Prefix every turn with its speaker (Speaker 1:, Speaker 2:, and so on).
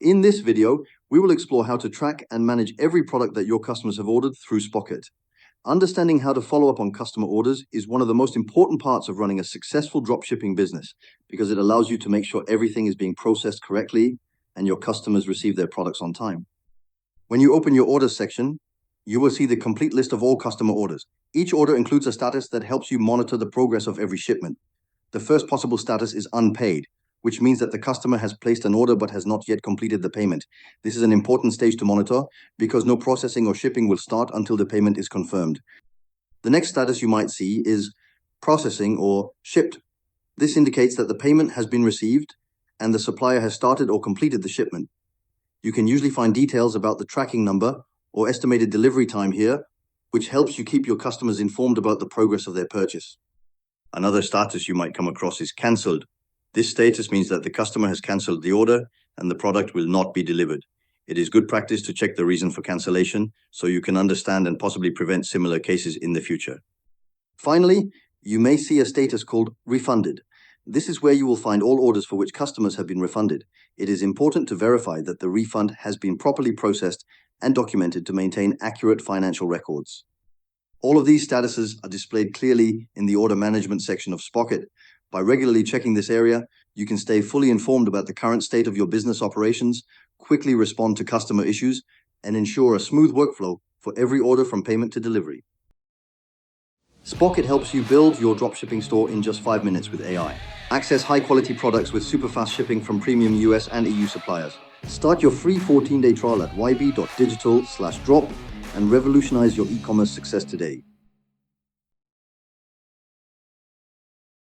Speaker 1: In this video, we will explore how to track and manage every product that your customers have ordered through Spocket. Understanding how to follow up on customer orders is one of the most important parts of running a successful dropshipping business because it allows you to make sure everything is being processed correctly and your customers receive their products on time. When you open your orders section, you will see the complete list of all customer orders. Each order includes a status that helps you monitor the progress of every shipment. The first possible status is unpaid, which means that the customer has placed an order but has not yet completed the payment. This is an important stage to monitor because no processing or shipping will start until the payment is confirmed. The next status you might see is processing or shipped. This indicates that the payment has been received and the supplier has started or completed the shipment. You can usually find details about the tracking number or estimated delivery time here, which helps you keep your customers informed about the progress of their purchase. Another status you might come across is cancelled. This status means that the customer has cancelled the order and the product will not be delivered. It is good practice to check the reason for cancellation so you can understand and possibly prevent similar cases in the future. Finally, you may see a status called refunded. This is where you will find all orders for which customers have been refunded. It is important to verify that the refund has been properly processed and documented to maintain accurate financial records. All of these statuses are displayed clearly in the order management section of Spocket. By regularly checking this area, you can stay fully informed about the current state of your business operations, quickly respond to customer issues, and ensure a smooth workflow for every order from payment to delivery. Spocket helps you build your dropshipping store in just 5 minutes with AI. Access high-quality products with super fast shipping from premium US and EU suppliers. Start your free 14-day trial at YB.Digital/drop and revolutionize your e-commerce success today.